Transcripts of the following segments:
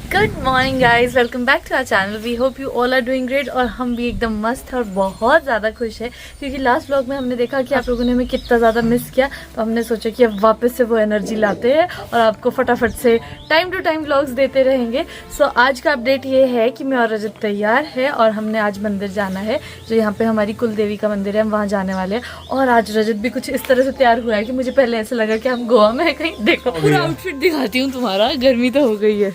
Good morning guys, welcome back to our channel. We hope you all are doing great. और हम भी एकदम मस्त है और बहुत ज़्यादा खुश है क्योंकि लास्ट व्लॉग में हमने देखा कि आप लोगों ने हमें कितना ज़्यादा मिस किया। तो हमने सोचा कि अब वापस से वो एनर्जी लाते हैं और आपको फटाफट से टाइम टू टाइम व्लॉग्स देते रहेंगे। सो आज का अपडेट ये है कि मैं और रजत तैयार है और हमने आज मंदिर जाना है, जो यहाँ पे हमारी कुल देवी का मंदिर है, हम वहाँ जाने वाले हैं। और आज रजत भी कुछ इस तरह से तैयार हुआ है कि मुझे पहले ऐसा लगा कि हम गोवा में कहीं। देखो पूरा आउटफिट दिखाती हूँ तुम्हारा, गर्मी तो हो गई है,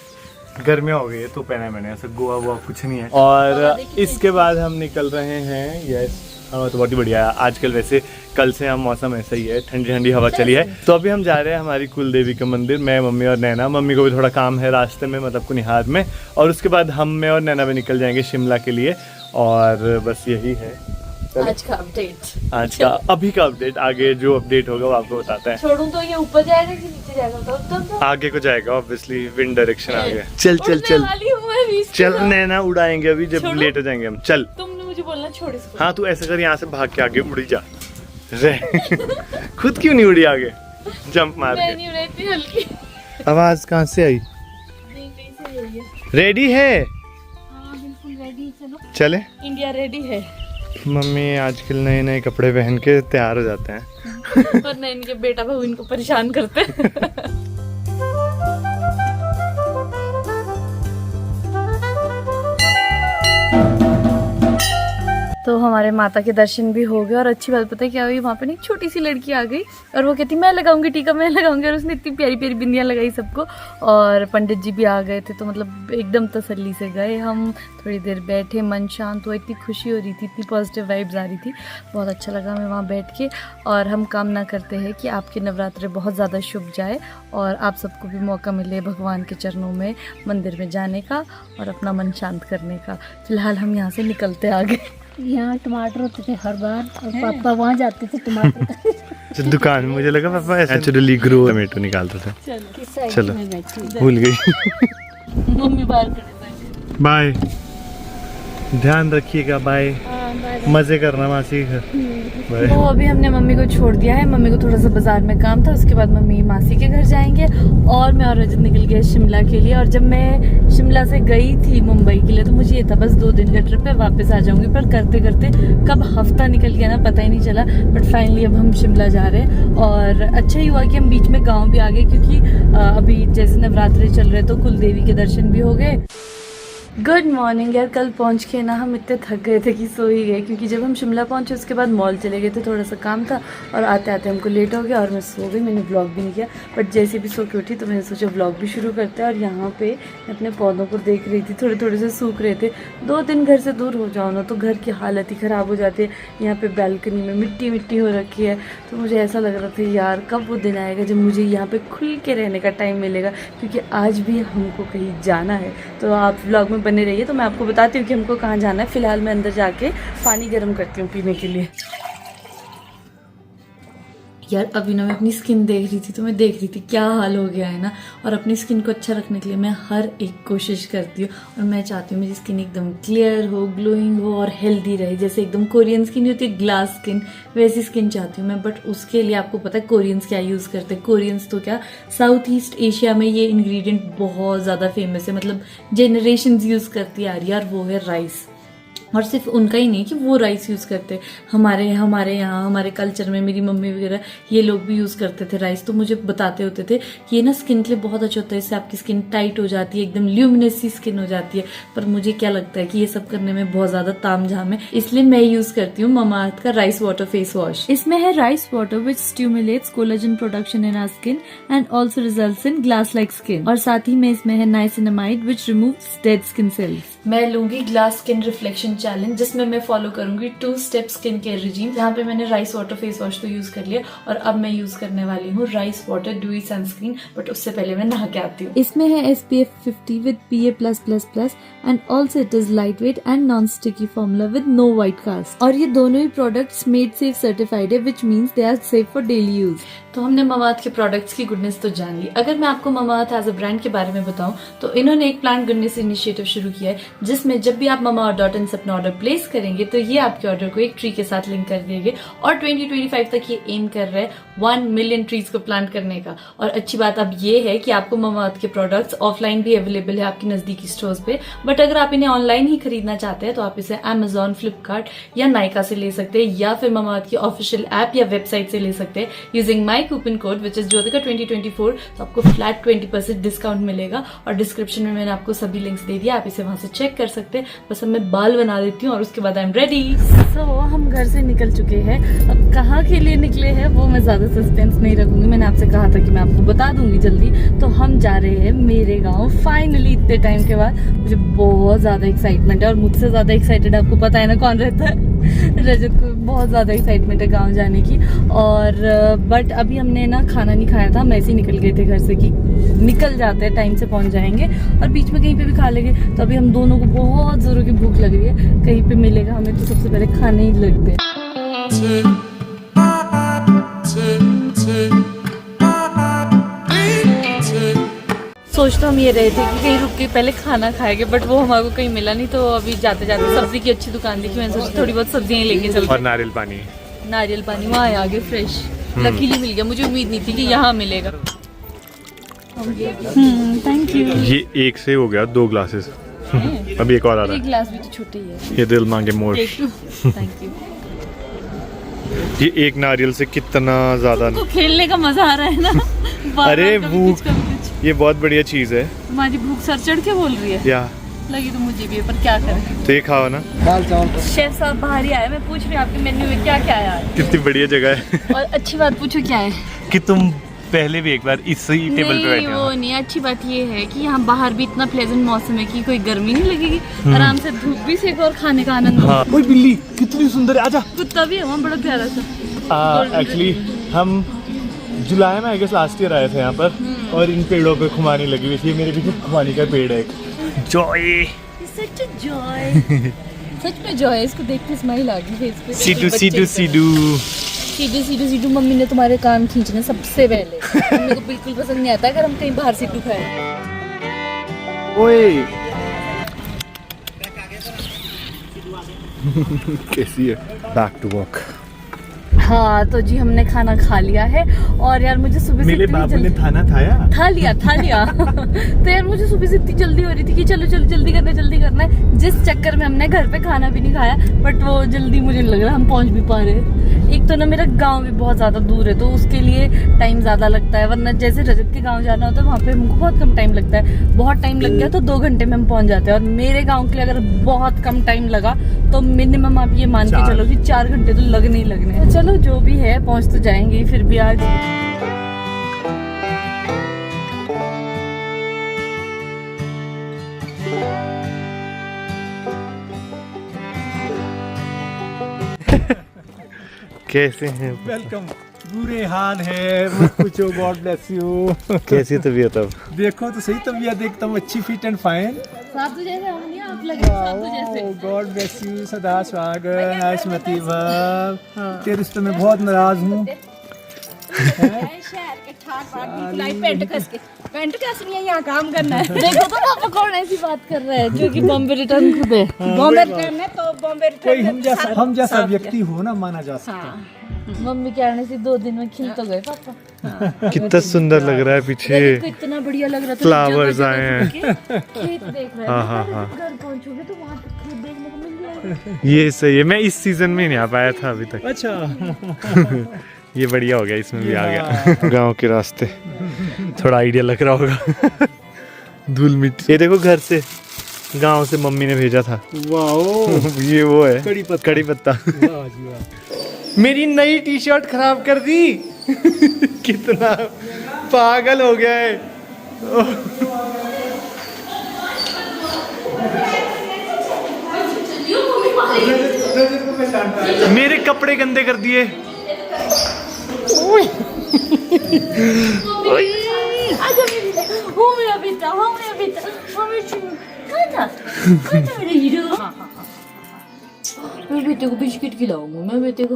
गर्मियाँ हो गई है तो पहना है मैंने, ऐसा गोवा वोवा कुछ नहीं है। और इसके बाद हम निकल रहे हैं। यस, तो बहुत ही बढ़िया है आजकल। वैसे कल से हम मौसम ऐसा ही है, ठंडी ठंडी हवा चली है। तो अभी हम जा रहे हैं हमारी कुल देवी का मंदिर, मैं, मम्मी और नैना। मम्मी को भी थोड़ा काम है रास्ते में, मतलब कुनिहार में। और उसके बाद हम, मैं और नैना भी निकल जाएंगे शिमला के लिए। और बस यही है आज का अपडेट, आज का अभी का अपडेट। आगे जो अपडेट होगा वो आपको बताते हैं। छोड़ूं तो ये ऊपर जाएगा कि नीचे जाएगा? तो आगे को जाएगा ऑब्वियसली, विंड डायरेक्शन आ गया। चल चल चल चल, नैना उड़ाएंगे अभी जब लेट हो जाएंगे हम। चल, तुमने मुझे बोलना छोड़ इसको। हाँ तू ऐसे कर, यहाँ से भाग के आगे उड़ी जा रे खुद क्यों नहीं उड़ी आगे, जंप मार के। नहीं उड़ती, हल्की आवाज कहाँ से आई? रेडी है? हाँ बिल्कुल रेडी। चलो चले, इंडिया रेडी है। मम्मी आजकल नए नए कपड़े पहन के तैयार हो जाते हैं और नहीं, इनके बेटा बहू इनको परेशान करते हैं। तो हमारे माता के दर्शन भी हो गए। और अच्छी बात पता है क्या हुई, वहाँ पे एक छोटी सी लड़की आ गई और वो कहती मैं लगाऊंगी टीका, मैं लगाऊंगी। और उसने इतनी प्यारी प्यारी बिंदियाँ लगाई सबको। और पंडित जी भी आ गए थे, तो मतलब एकदम तसल्ली से गए हम। थोड़ी देर बैठे, मन शांत हुआ, इतनी खुशी हो रही थी, इतनी पॉजिटिव वाइब्स आ रही थी, बहुत अच्छा लगा हमें वहाँ बैठ के। और हम कामना करते हैं कि आपके नवरात्रे बहुत ज़्यादा शुभ जाए और आप सबको भी मौका मिले भगवान के चरणों में मंदिर में जाने का और अपना मन शांत करने का। फिलहाल हम यहाँ से निकलते आगे। यहाँ टमाटर होते थे हर बार और पापा वहाँ जाते थे टमाटर दुकान में। मुझे लगा पापा नेचुरली ग्रो टमेटो निकालते थे। चलो भूल गई मम्मी बाहर खड़े। बाय, ध्यान रखिएगा। बाय, मजे करना मासी के घर। तो अभी हमने मम्मी को छोड़ दिया है। मम्मी को थोड़ा सा बाजार में काम था, उसके बाद मम्मी मासी के घर जाएंगे। और मैं और रजत निकल गए शिमला के लिए। और जब मैं शिमला से गई थी मुंबई के लिए तो मुझे ये था बस 2 दिन का ट्रिप है, वापस आ जाऊंगी। पर करते करते कब हफ्ता निकल गया ना, पता ही नहीं चला। बट फाइनली अब हम शिमला जा रहे हैं। और अच्छा ही हुआ कि हम बीच में गाँव भी आ गए, क्योंकि अभी जैसे नवरात्रे चल रहे तो कुल देवी के दर्शन भी हो गए। गुड मॉर्निंग यार। कल पहुंच के ना हम इतने थक गए थे कि सो ही गए, क्योंकि जब हम शिमला पहुंचे उसके बाद मॉल चले गए थे, थोड़ा सा काम था और आते आते हमको लेट हो गया और मैं सो गई। मैंने व्लॉग भी नहीं किया, बट जैसे भी सो के उठी तो मैंने सोचा व्लॉग भी शुरू करते हैं। और यहाँ पे मैं अपने पौधों को देख रही थी, थोड़े थोड़े से सूख रहे थे। 2 दिन घर से दूर हो जाओ ना तो घर की हालत ही ख़राब हो जाती है। यहाँ पे बालकनी में मिट्टी मिट्टी हो रखी है, तो मुझे ऐसा लग रहा था यार कब वो दिन आएगा जब मुझे यहाँ पे खुल के रहने का टाइम मिलेगा, क्योंकि आज भी हमको कहीं जाना है। तो आप व्लॉग में बने रहिए, तो मैं आपको बताती हूँ कि हमको कहाँ जाना है। फिलहाल मैं अंदर जाके पानी गर्म करती हूँ पीने के लिए। यार अभी ना मैं अपनी स्किन देख रही थी, तो मैं देख रही थी क्या हाल हो गया है ना। और अपनी स्किन को अच्छा रखने के लिए मैं हर एक कोशिश करती हूँ। और मैं चाहती हूँ मेरी स्किन एकदम क्लियर हो, ग्लोइंग हो और हेल्दी रहे। जैसे एकदम कोरियन स्किन होती है, ग्लास स्किन, वैसी स्किन चाहती हूँ मैं। बट उसके लिए आपको पता है कोरियंस क्या यूज़ करते हैं? कोरियंस तो क्या, साउथ ईस्ट एशिया में ये इंग्रेडिएंट बहुत ज़्यादा फेमस है, मतलब जनरेशंस यूज़ करती आ रही है। और वो है राइस। और सिर्फ उनका ही नहीं कि वो राइस यूज़ करते, हमारे यहाँ हमारे कल्चर में मेरी मम्मी वगैरह ये लोग भी यूज़ करते थे राइस। तो मुझे बताते होते थे कि ये ना स्किन के लिए बहुत अच्छा होता है, इससे आपकी स्किन टाइट हो जाती है, एकदम ल्यूमिनस सी स्किन हो जाती है। पर मुझे क्या लगता है कि ये सब करने में बहुत ज़्यादा तामझाम है, इसलिए मैं यूज़ करती हूँ ममाअर्थ का राइस वाटर फेस वॉश। इसमें है rice water which stimulates collagen production in our skin and also results in glass like skin. और साथ ही में इसमें है niacinamide which removes dead skin cells. मैं लूंगी ग्लास स्किन रिफ्लेक्शन चैलेंज, जिसमें मैं फॉलो करूंगी 2 स्टेप स्किन केयर रिजीम। यहाँ पे मैंने राइस वाटर फेस वॉश तो यूज कर लिया और अब मैं यूज करने वाली हूँ rice water dewy sunscreen. But उससे पहले मैं नहा के आती हूँ। इसमें है SPF 50 with PA+++ and also it is light weight and non sticky formula with no white cast. और ये दोनों ही प्रोडक्ट्स मेड सेफ सर्टिफाइड है, which means they are safe for daily use. तो हमने ममाअर्थ के प्रोडक्ट्स की गुडनेस तो जान ली। अगर मैं आपको ममाअर्थ एज अ ब्रांड के बारे में बताऊं तो इन्होंने एक प्लांट गुडनेस इनिशिएटिव शुरू किया है, जिसमें जब भी आप mamaearth.in से अपना ऑर्डर प्लेस करेंगे तो ये आपके ऑर्डर को एक ट्री के साथ लिंक कर देंगे और 2025 तक ये एम कर रहे हैं 1 मिलियन ट्रीज को प्लांट करने का। और अच्छी बात अब ये है कि आपको ममाअर्थ के प्रोडक्ट्स ऑफलाइन भी अवेलेबल है आपकी नजदीकी स्टोर्स पे, बट अगर आप इन्हें ऑनलाइन ही खरीदना चाहते हैं तो आप इसे Amazon, फ्लिपकार्ट या नाइका से ले सकते हैं, या फिर ममाअर्थ की ऑफिशियल ऐप या वेबसाइट से ले सकते हैं using my coupon code which is Jyotika 2024। तो आपको फ्लैट 20% डिस्काउंट मिलेगा और डिस्क्रिप्शन में मैंने आपको सभी लिंक्स दे दिया, आप इसे वहां से चेक कर सकते हैं। बस अब मैं बाल बना देती हूँ और उसके बाद आई एम रेडी। सो हम घर से निकल चुके हैं, अब कहाँ के लिए निकले हैं वो मैं ज्यादा सस्पेंस नहीं रखूंगी, मैंने आपसे कहा था कि मैं आपको बता दूंगी जल्दी। तो हम जा रहे हैं मेरे गाँव फाइनली, इतने टाइम के बाद। मुझे बहुत ज्यादा एक्साइटमेंट है और मुझसे ज्यादा एक्साइटेड आपको पता है ना कौन रहता है, रजत को बहुत ज्यादा एक्साइटमेंट है गाँव जाने की। और बट अभी हमने ना खाना नहीं खाया था, हम ऐसे ही निकल गए थे घर से कि निकल जाते हैं टाइम से पहुंच जाएंगे और बीच में कहीं पे भी खा लेंगे। तो अभी हम दोनों को बहुत जोरों की भूख लग रही है, कहीं पे मिलेगा हमें तो सबसे पहले खाने ही लगते हैं। सोच तो हम ये रहे थे कि कहीं रुक के पहले खाना खाएंगे, बट वो हमारे को कहीं मिला नहीं। तो अभी जाते जाते सब्जी की अच्छी दुकान देखी, मैंने सोचा थोड़ी बहुत सब्जियां ही लेंगे चल। और नारियल पानी वहाँ आगे फ्रेश लकीली मिल गया, मुझे उम्मीद नहीं थी कि यहाँ मिलेगा। Thank you. ये एक से हो गया 2 ग्लासेस, अभी एक और आ रहा है। एक गिलास भी तो छोटे ही है। ये दिल मांगे मोर। Thank you. ये एक नारियल से कितना ज्यादा तो खेलने का मजा आ रहा है ना। अरे भूख, ये बहुत बढ़िया चीज है। तुम्हारी भूख सर चढ़ के बोल रही है। या लगी तो मुझे भी है, पर क्या करें। तो ये खाओ ना। शेफ साहब बाहर ही आए, मैं पूछ रही हूँ आपके मेन्यू में क्या क्या है। कितनी बढ़िया जगह है। और अच्छी बात पूछो क्या है कि तुम पहले भी एक बार इसी टेबल पे बैठे हो। वो नहीं, अच्छी बात ये है कि यहाँ बाहर भी इतना प्लेजेंट मौसम है कि कोई गर्मी नहीं लगेगी, आराम से धूप भी सेको और खाने का आनंद। हाँ। ओए बिल्ली कितनी सुंदर है, आजा। कुत्ता भी है वहाँ, बड़ा प्यारा सा। एक्चुअली हम जुलाई में आई गेस लास्ट ईयर आए थे यहाँ पर और इन पेड़ों पे खुमानी लगी हुई थी। मेरे पीछे खुमानी का पेड़ है एक। जॉय, सच जॉय, सच में जॉय। इसको देख के स्माइल आ गई फेस पे। सीडू सीडू सीडू सीडू सीडू सीडू। मम्मी ने तुम्हारे कान खींचने सबसे पहले। मम्मी को बिल्कुल पसंद नहीं आता अगर हम कहीं बाहर सीडू खाएं। ओए कैसी है? Back to work. हाँ तो जी हमने खाना खा लिया है और यार मुझे सुबह से मेरे बाबू ने खाना खाया। खा लिया तो यार मुझे सुबह से इतनी जल्दी हो रही थी कि चलो चलो जल्दी करना है, जिस चक्कर में हमने घर पे खाना भी नहीं खाया। बट वो जल्दी मुझे नहीं लग रहा हम पहुंच भी पा रहे। एक तो ना मेरा गांव भी बहुत ज्यादा दूर है तो उसके लिए टाइम ज्यादा लगता है, वरना जैसे रजत के गांव जाना होता है वहाँ पे हमको बहुत कम टाइम लगता है। बहुत टाइम लग गया तो 2 घंटे में हम पहुंच जाते हैं, और मेरे गाँव के लिए अगर बहुत कम टाइम लगा तो मिनिमम आप ये मान के चलो कि 4 घंटे तो लगने ही लगने हैं। चलो जो भी है पहुंच तो जाएंगे, फिर भी आज कैसे हैं? वेलकम। बुरे हाल है मत पूछो। God bless you. कैसी तबीयत अब? देखो तो सही तबीयत एकदम अच्छी, फिट एंड फाइन। साधु जैसे हम नहीं, आप लगे साधु जैसे। God bless you. सदा स्वागत आयुष्मती भव। तेरे रिश्ते में बहुत नाराज हूँ। यहाँ काम करना है। देखो तो पापा कौन ऐसी बात कर रहा है जो कि बॉम्बे रिटर्न खुद है। बॉम्बे रिटर्न है तो बॉम्बे कोई रिटर्न हम जैसा व्यक्ति हो ना माना जा सकता है। मम्मी के आने से 2 दिन में खिल तो गए पापा। कितना सुंदर लग रहा है पीछे। तो इतना बढ़िया लग रहा था। फ्लावर्स आए हैं। खेत देख रहे हाँ, हाँ, हाँ। घर पहुंचोगे तो वहाँ खेत देखने को मिल जाएगा। ये सही है, मैं इस सीजन में नहीं आ पाया था अभी तक। अच्छा। ये बढ़िया हो गया, इसमें भी आ गया। गांव के रास्ते थोड़ा आइडिया लग रहा होगा। धूल मिट्टी। ये देखो घर से गांव से मम्मी ने भेजा था। वाओ ये वो है कड़ी पत्ता। मेरी नई टी शर्ट खराब कर दी। कितना पागल हो गया है। मेरे कपड़े गंदे कर दिए। मेरा बेटा, मेरे बेटे को बिस्किट खिलाऊंगा मैं बेटे को।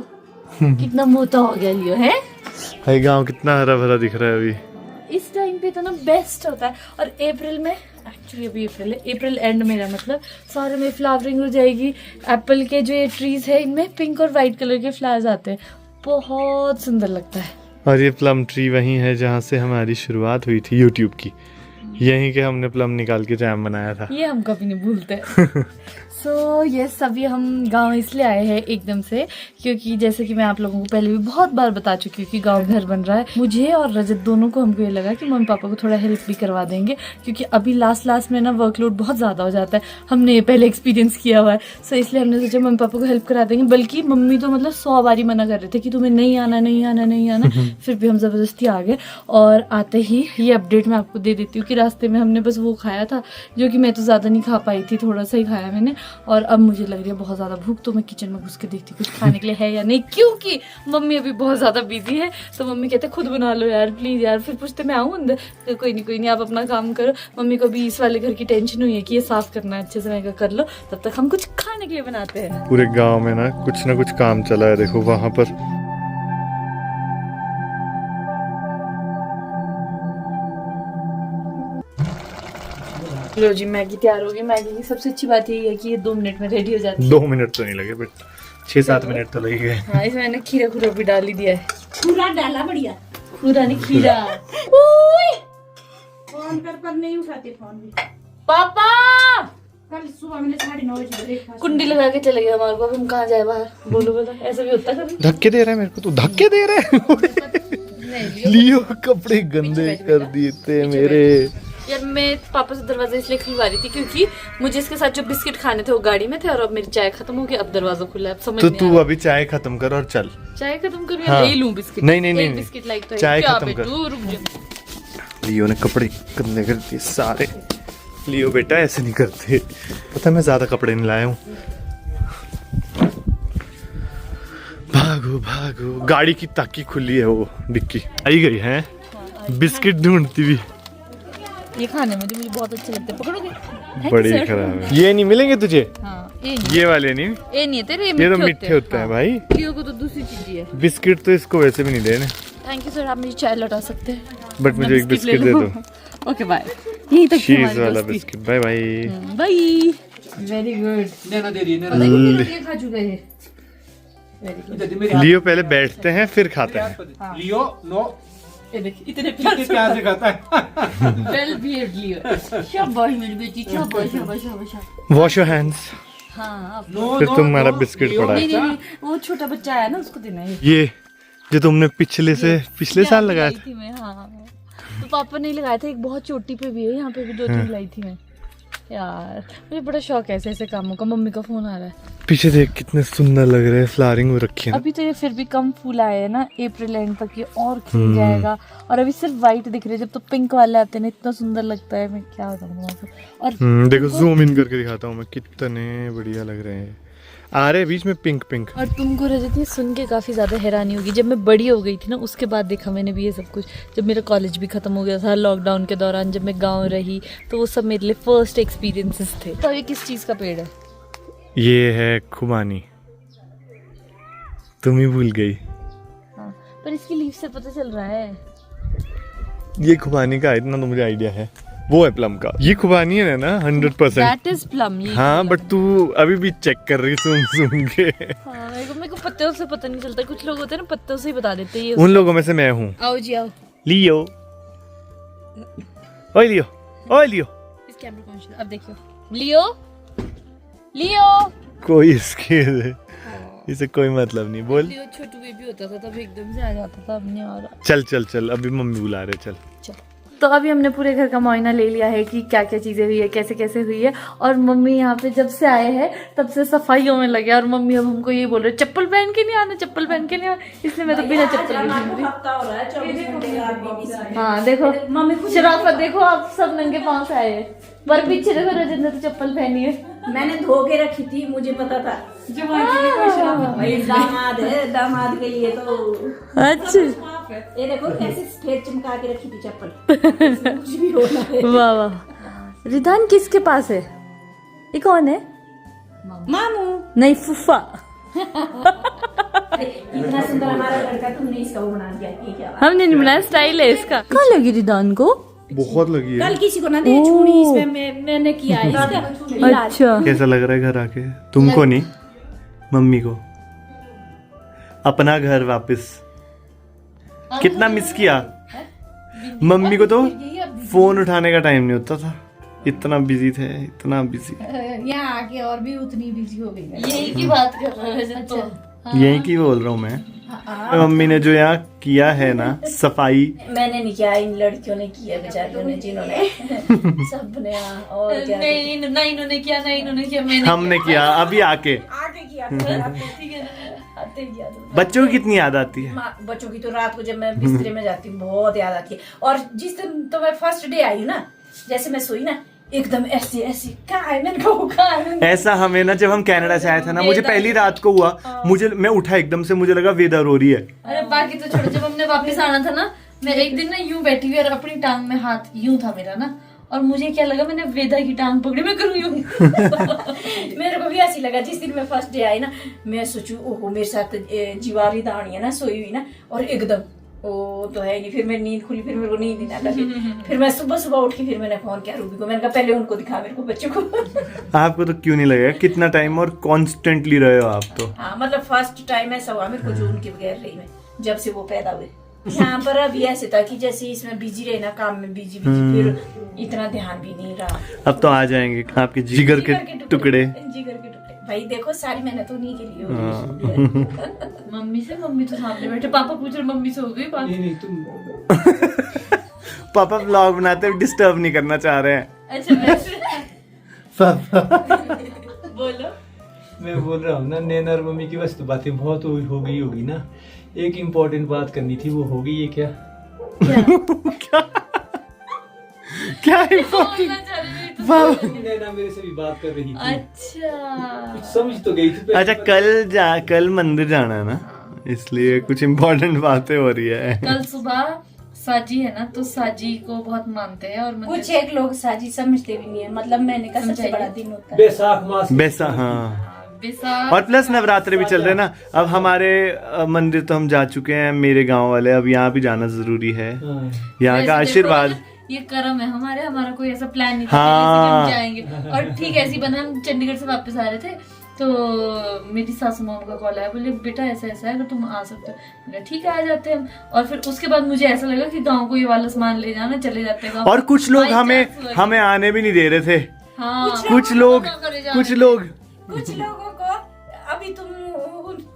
कितना मोटा हो गया लियो है। भाई गांव कितना हरा भरा दिख रहा है अभी। इस टाइम पे तो ना बेस्ट होता है। और अप्रैल में, एक्चुअली अभी अप्रैल है, अप्रैल एंड मेरा मतलब, सारे में फ्लावरिंग हो जाएगी। एप्पल के जो ये ट्रीज है इनमें पिंक और वाइट कलर के फ्लावर्स आते हैं, बहुत सुंदर लगता है। और ये प्लम ट्री वही है जहाँ से हमारी शुरुआत हुई थी यूट्यूब की। यहीं के हमने प्लम निकाल के जैम बनाया था। ये हम कभी नहीं भूलते। सो यस, अभी हम गांव इसलिए आए हैं एकदम से, क्योंकि जैसे कि मैं आप लोगों को पहले भी बहुत बार बता चुकी हूँ कि गांव घर बन रहा है। मुझे और रजत दोनों को, हमको ये लगा कि मम्मी पापा को थोड़ा हेल्प भी करवा देंगे, क्योंकि अभी लास्ट में ना वर्कलोड बहुत ज़्यादा हो जाता है। हमने ये पहले एक्सपीरियंस किया हुआ है। सो इसलिए हमने सोचा मम्मी पापा को हेल्प करा देंगे। बल्कि मम्मी तो मतलब 100 बारी मना कर रहे थे कि तुम्हें नहीं आना। फिर भी हम ज़बरदस्ती आ गए। और आते ही ये अपडेट मैं आपको दे देती हूँ कि रास्ते में हमने बस वो खाया था, जो कि मैं तो ज़्यादा नहीं खा पाई थी, थोड़ा सा ही खाया मैंने। और अब मुझे लग रही है बहुत ज़्यादा भूख, तो मैं किचन में घुस के देखती हूँ कुछ खाने के लिए है या नहीं, क्योंकि मम्मी अभी बहुत ज़्यादा बिजी है। तो मम्मी कहते खुद बना लो यार प्लीज़ यार। फिर पूछते मैं आऊँ अंदर, तो कोई नहीं आप अपना काम करो। मम्मी को भी इस वाले घर की टेंशन हुई है कि ये साफ़ करना है अच्छे से, मैं कर लो, तब तक हम कुछ खाने के लिए बनाते हैं। पूरे गाँव में ना कुछ काम चला है। देखो वहाँ पर लो जी, मैगी तैयार होगी। मैगी की सबसे अच्छी बात यही है कि ये 2 मिनट में रेडी हो जाती है। 2 मिनट तो नहीं लगे, बट 6-7 मिनट तो लगे गए। हाँ, इसमें मैंने खीरा खुरा भी डाल ही दिया है। पूरा डाला बढ़िया। खुरा नहीं, खीरा। फोन पर नहीं उठाते फोन भी। पापा कल सुबह मैंने 9:30 बजे कुंडी लगा के चले गए हमारे को। अब हम कहाँ जाए बाहर, बोलो ऐसा भी होता है कभी? धक्के दे रहा है मेरे को, तो धक्के दे रहा है। लियो कपड़े गंदे कर दिए थे मेरे। यार मैं पापा से दरवाजा इसलिए खुलवा रही थी क्योंकि मुझे इसके साथ जो बिस्किट खाने थे वो गाड़ी में थे, और अब मेरी चाय खत्म हो गई, अब दरवाजा खुला है। अब समझ तो नहीं तू आ रहा। अभी चाय खत्म कर और चल। चाय खत्म करूँ हाँ। ले लूं बिस्किट? नहीं एक बिस्किट लाइक तो चाय क्या खत्म कर। बेटू, रुक जा। लियो ने कपड़े गंदे कर दिए सारे। लियो बेटा ऐसे नहीं करते, पता मैं ज्यादा कपड़े नहीं लाया हूँ। भागो गाड़ी की ताकी खुली है, वो डिक्की आई गई है। बिस्किट ढूंढती भी। ये खाने में मुझे बहुत अच्छे लगते हैं, पकड़ोगे? बड़ी खराब है। ये नहीं मिलेंगे तुझे? हाँ, ये वाले नहीं। ये नहीं है तेरे, ये तो मीठे होते हैं भाई। लियो को तो दूसरी चीज है। बिस्किट तो इसको वैसे भी नहीं देने। थैंक यू सर, आप मुझे चाय लौटा सकते हैं। बट मुझे एक बिस्किट दे दो। Okay bye. यही तक चीज वाला biscuit. Bye bye. Bye. Very good. Naina दे रही है, खा चुके हैं। लियो पहले बैठते हैं फिर खाते हैं। लियो नो इतने कितने प्यार से खाता है। वेल बिहेव्ड लियो। शाबाश मेरी बेटी, शाबाश। Wash your hands. हाँ, फिर तुम्हारा बिस्किट पड़ा है। नहीं, वो छोटा बच्चा है ना, उसको देना है। ये जो तुमने पिछले साल लगाया था। थी मैं, हाँ। तो पापा ने लगाया था, एक बहुत चोटी पे भी है, यहाँ पे भी 2-3 लाई थी मैं। यार मुझे बड़ा शौक है ऐसे कामों का। मम्मी का फोन आ रहा है। पीछे देख कितने सुंदर लग रहे हैं, फ्लावरिंग में रखी है। अभी तो ये फिर भी कम फूल आए हैं ना, अप्रैल एंड तक ये और खिल जाएगा। और अभी सिर्फ वाइट दिख रहे हैं, जब तो पिंक वाले आते हैं ना इतना सुंदर लगता है। मैं क्या बताऊँ आपको। और देखो जूम इन करके दिखाता हूँ मैं, कितने बढ़िया लग रहे हैं। आ रहे बीच में पिंक। और तुमको रजत ये सुन के काफ़ी ज़्यादा हैरानी होगी, जब मैं बड़ी हो गई थी ना उसके बाद देखा मैंने भी ये सब कुछ। जब मेरा कॉलेज भी ख़त्म हो गया था लॉकडाउन के दौरान, जब मैं गांव रही, तो वो सब मेरे लिए फर्स्ट एक्सपीरियंसेस थे। तो ये किस चीज़ का पेड़ है? ये है खुबानी। तुम ही भूल गई। हाँ, पर इसकी लीफ से पता चल रहा है। ये खुबानी का इतना तो मुझे आइडिया है। वो है प्लम का। ये खुबानी है ना 100%। That is plum. हाँ बट तू अभी भी चेक कर रही सुन के। हाँ, मेरे को पत्तों से पता नहीं चलता। कुछ लोग होते हैं ना पत्तों से ही बता देते हैं। उन लोगों में से मैं हूँ। आओ जी आओ। लियो ओए लियो इस कैमरा कॉन्शियस। अब देखियो लियो कोई इसके इसे कोई मतलब नहीं। बोल। लियो छोटू बेबी होता था तब एकदम से आ जाता था, अब नहीं आ रहा। चल अभी मम्मी बुला रहे, चल। तो अभी हमने पूरे घर का मुआयना ले लिया है कि क्या क्या चीज़ें हुई है, कैसे कैसे हुई है। और मम्मी यहाँ पे जब से आए हैं तब से सफाइयों में लगे। और मम्मी अब हमको ये बोल रहे चप्पल पहन के नहीं आना, चप्पल पहन के नहीं आना। इसलिए मैं तो बिना चप्पल के। हाँ देखो मम्मी शराफत देखो, आप सब नंगे पाँव से आए हैं, पर पीछे देखो रजत ने तो चप्पल पहनी है। मैंने धो के रखी थी, मुझे पता था भाई दामाद है, दामाद के लिए तो अच्छा। ये देखो कैसे सफेद चमका के रखी थी चप्पल। कुछ भी होना है। वाह वाह। रिदान किसके पास है? ये कौन है? मामू नहीं फूफा। इतना सुंदर हमारा लड़का, तुमने इसका वो बना दिया, ये क्या बात? हमने नहीं बनाया, स्टाइल है इसका। कहाँ लगी रिदान को? बहुत लगी है। कल किसी को ना दे छूनी, इसमें मैंने किया है इसका। अच्छा, कैसा लग रहा है घर आके? तुमको नहीं, मम्मी को अपना घर वापस। कितना मिस किया मम्मी को, तो फोन उठाने का टाइम नहीं होता था, इतना बिजी थे, इतना बिजी। यहाँ आके और भी उतनी बिजी हो गई। यही की बात कर रहे हैं। तो यही की बोल रहा हूँ मैं। मम्मी ने जो यहाँ किया है ना सफाई, मैंने नहीं किया, इन लड़कियों ने किया, बेचारियों ने, जिन्होंने सबने। और क्या नहीं, ना इन्होंने किया, ना इन्होंने किया, मैंने हमने किया अभी आके। आगे किया, ठीक है ना, आते किया। बच्चों की कितनी याद आती है? बच्चों की तो रात को जब मैं बिस्तरे में जाती हूँ बहुत याद आती है। और जिस दिन तो मैं फर्स्ट डे आई हूँ ना, जैसे मैं सोई ना, एकदम ऐसी ऐसी कहाँ है, मैंने कहा वो कहाँ है। ऐसा हमें ना जब हम कनाडा से आए थे ना, मुझे पहली रात को हुआ, मैं उठा एकदम से, मुझे लगा वेदर हो रही है। अरे बाकी तो छोड़ो, जब हमने वापस आना था ना, मैं एक दिन ना यूं बैठी हुई और अपनी टांग में हाथ यूं था मेरा ना, और मुझे क्या लगा, मैंने वेदा की टांग पकड़ी, मैं करूँ यूं। मेरे को भी ऐसी लगा जिस दिन मैं फर्स्ट डे आई ना, मैं सोचू ओहो मेरे साथ जीवारी दानी है ना, सोई हुई ना, और एकदम वो तो है नहीं। फिर मेरी नींद खुली, फिर मेरे को नींद नहीं आता। फिर मैं सुबह सुबह उठ के फिर मैंने फोन किया रूबी को, मैंने कहा पहले उनको दिखा मेरे को, बच्चों को। आपको तो क्यों नहीं लगेगा, कितना टाइम और कॉन्स्टेंटली रहे हो आप तो। हाँ मतलब फर्स्ट टाइम ऐसा हुआ मेरे को जो उनके बगैर रही मैं, जब से वो पैदा हुए। यहाँ पर अभी ऐसे था कि जैसे इसमें बिजी रहे ना, काम में बिजी, फिर इतना ध्यान भी नहीं रहा। अब तो आ जाएंगे आपके जिगर के टुकड़े। जिगर के टुकड़े भाई, देखो सारी मेहनत उन्हीं के लिए हो रही है। मम्मी तो सामने बैठे, पापा पूछ रहे मम्मी से हो गई बात? नहीं तुम पापा व्लॉग बनाते हुए डिस्टर्ब नहीं करना चाह रहे हैं। अच्छा वैसे बोलो। मैं बोल रहा हूँ ना, नैना और मम्मी की वस्तु बातें बहुत हो गई होगी ना। एक इम्पोर्टेंट बात करनी थी, वो हो गई है क्या? क्या नैना मेरे से भी बात कर रही थी। अच्छा कुछ समझ तो गई थी। अच्छा कल मंदिर जाना है ना, इसलिए कुछ इम्पोर्टेंट बातें हो रही है। कल सुबह साजी है ना, तो साजी को बहुत मानते हैं, और कुछ एक लोग साजी समझते भी नहीं है। मतलब मैंने कहा सबसे बड़ा दिन होता है बैसाख मास। हाँ, और प्लस नवरात्रे भी चल रहे हैं ना। अब हमारे मंदिर तो हम जा चुके हैं, मेरे गांव वाले, अब यहाँ भी जाना जरूरी है। यहाँ का आशीर्वाद, ये कर्म है हमारा कोई ऐसा प्लान नहीं था हाँ। कि हम जाएंगे। और ठीक ऐसी बना, हम चंडीगढ़ से वापस आ रहे थे, तो मेरी सासू मामा का कॉल आया, बोले बेटा ऐसा ऐसा है, अगर तुम आ सकते हो। मैंने ठीक है, आ जाते हैं हम। और फिर उसके बाद मुझे ऐसा लगा कि गाँव को ये वाला सामान ले जाना, चले जाते हैं। और कुछ लोग हमें आने भी नहीं दे रहे थे। हाँ, कुछ लोग कुछ लोगों को अभी तुम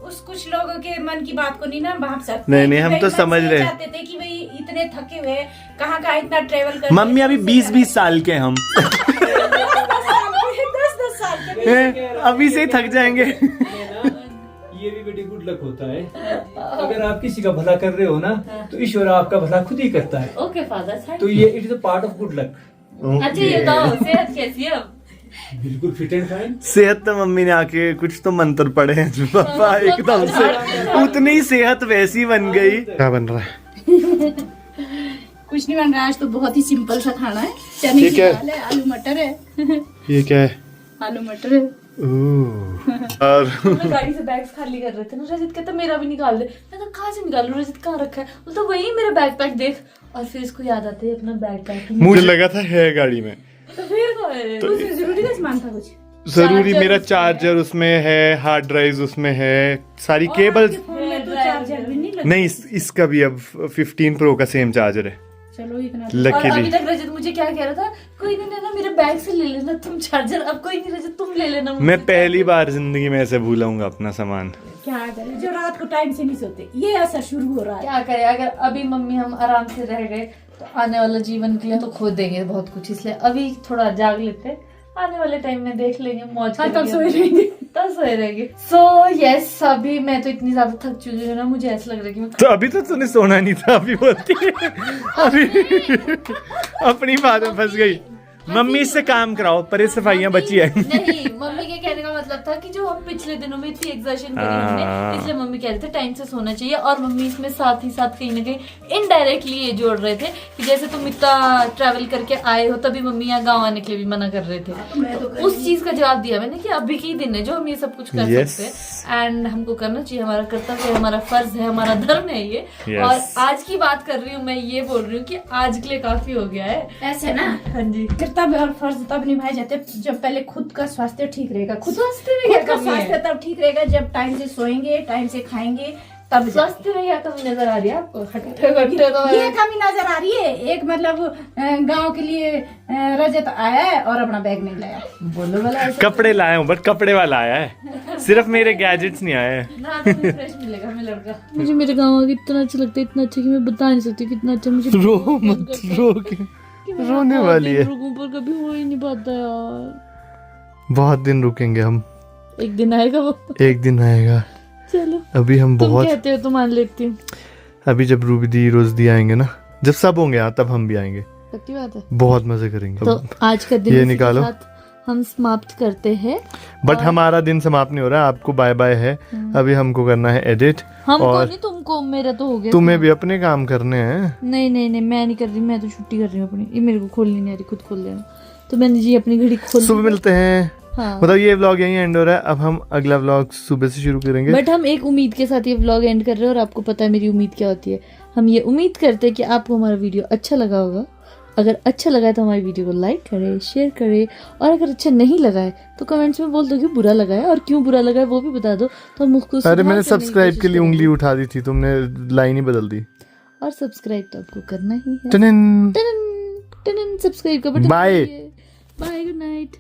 उस कुछ लोगों के मन की बात को नहीं ना भाप सकते। नहीं हम तो समझ रहे चाहते थे कि भाई इतने थके हुए कहाँ इतना ट्रेवल कर। मम्मी अभी 20-20 साल के हम 10-10 साल के अभी से ही थक जाएंगे। ये भी बेटी गुड लक होता है। अगर आप किसी का भला कर रहे हो ना, तो ईश्वर आपका भला खुद ही करता है। ओके फादर, तो ये it is a part of good luck. अच्छा ये बताओ सेहत कैसी है अब? बिल्कुल फिट एंड फाइन। सेहत तो मम्मी ने आके कुछ तो मंत्र पढ़े हैं पापा, एकदम से उतनी ही सेहत वैसी बन गई। क्या बन रहा है? कुछ नहीं बन रहा, आज तो बहुत ही सिंपल सा खाना है। चने की दाल है, आलू मटर है। ये क्या है? आलू मटर है। और गाड़ी से बैग्स खाली कर रहे थे ना, रजित कहता मेरा भी निकाल दे। मैं कहा कहाँ से निकालूं, रजित कहाँ रखा है? बोलता वही मेरा बैग पैक देख। और फिर इसको याद आता है अपना बैग पैक। मुझे लगा था है गाड़ी में, तो फिर तो उसमें जरूरी का सामान था कुछ। जरूरी मेरा चार्जर उसमें है, हार्ड ड्राइव उसमें है, सारी केबल्स। फोन में तो चार्जर भी नहीं लगता। नहीं इसका भी अब 15 प्रो का सेम चार्जर है। चलो इतना। और लकीली अभी तक रजत मुझे क्या कह रहा था, कोई नहीं ना मेरे बैग से ले लेना तुम चार्जर, अब कोई नहीं रजत तुम ले लेना। मैं पहली बार जिंदगी में ऐसे भूलाऊंगा अपना सामान। क्या करें जो रात को टाइम से नहीं सोते, ये असर शुरू हो रहा है। क्या करें, अगर अभी मम्मी हम आराम से रह गए तो आने वाला जीवन के लिए तो खो देंगे बहुत कुछ, इसलिए अभी थोड़ा जाग लेते, आने वाले टाइम में देख लेंगे, मौज करेंगे। तब सोए रहेंगे। सो यस, अभी मैं तो इतनी ज्यादा थक चुकी हूँ ना, मुझे ऐसा लग रहा है कि मैं तो अभी तो तूने सोना नहीं था, अभी बोलती है अभी अपनी बात में फंस गई। मम्मी से काम कराओ, पर ये सफाइयाँ बची है। नहीं, मम्मी के कहने का मतलब था कि जो हम पिछले दिनों में इतनी एग्जर्शन करी हमने, इसलिए मम्मी कह रहे थे टाइम से सोना चाहिए। और मम्मी इसमें साथ ही साथ कहीं ना कहीं इनडायरेक्टली ये जोड़ रहे थे कि जैसे तुम इतना ट्रैवल करके आए हो, तभी मम्मी यहाँ गाँव आने के लिए भी मना कर रहे थे। तो उस चीज का जवाब दिया मैंने कि अभी के ही दिन है जो हम ये सब कुछ कर सकते हैं, एंड हमको करना चाहिए, हमारा कर्तव्य है, हमारा फर्ज है, हमारा धर्म है ये। और आज की बात कर रही हूँ मैं, ये बोल रही हूँ कि आज के लिए काफी हो गया है। ऐसे ना, हाँ जी, कर्तव्य और फर्ज तब निभाए जाते हैं जब पहले खुद का स्वास्थ्य ठीक रहेगा। स्वास्थ्य में क्या खुद का कमी है? स्वास्थ्य तब ठीक रहेगा जब टाइम से सोएंगे, टाइम से खाएंगे, तब स्वास्थ्य में क्या कमी नजर आ रही है आपको? हटते बैठते तो ये कमी नजर आ रही है। एक मतलब गांव के लिए रजत आया है और अपना बैग नहीं लाया। बोलो वाला ऐसा कपड़े लाए हूँ, बट कपड़े वाला आया है, सिर्फ मेरे गैजेट्स नहीं आए हैं। ना, तो फ्रेश मिलेगा हमें लड़का। मुझे मेरे गाँव आके इतना अच्छा लगता है, इतना अच्छा कि मैं बता नहीं सकती कितना अच्छा। मुझे रो मत, रो के रोने वाली है। रुकूं पर कभी हो ही नहीं पाता यार। बहुत दिन रुकेंगे हम, एक दिन आएगा वो। एक दिन आएगा। चलो, अभी हम तुम बहुत, कहते हो तो मान लेती हूँ। अभी जब रूबी दी रोज दी आएंगे ना, जब सब होंगे यहाँ, तब हम भी आएंगे, पक्की बात है। बहुत मजे करेंगे। तो आज का दिन ये इसी के निकालो। साथ हम समाप्त करते हैं। बट हमारा दिन समाप्त नहीं हो रहा है, आपको बाय बाय है। अभी हमको करना है एडिट, हमको और नहीं, तुमको। मेरा तो हो गया। तुम्हें भी अपने काम करने हैं। नहीं नहीं नहीं, मैं नहीं कर रही, मैं तो छुट्टी कर रही हूँ अपनी। ये मेरे को खोलनी नहीं आ रही, खुद खोल लेना। तो मैंने जी अपनी घड़ी खोल सुबह मिलते हैं। हाँ, मतलब ये व्लॉग यहीं एंड हो रहा है, अब हम अगला व्लॉग सुबह से शुरू करेंगे। बट हम एक उम्मीद के साथ ये व्लॉग एंड कर रहे हैं, और आपको पता है मेरी उम्मीद क्या होती है। हम ये उम्मीद करते हैं कि आपको हमारा वीडियो अच्छा लगा होगा। अगर अच्छा लगा है तो हमारी वीडियो को लाइक करें, शेयर करें, और अगर अच्छा नहीं लगा है तो कमेंट्स में बोल दो कि बुरा लगा है, और क्यों बुरा लगा है वो भी बता दो, तो हम उसको अरे सुधार मैंने करने की सब्सक्राइब कोशिश के लिए करेंगे। उंगली उठा दी थी, तुमने लाइन ही बदल दी। और सब्सक्राइब तो आपको करना ही है। टनन। टनन, टनन, सब्सक्राइब का button. Bye. Bye, good night.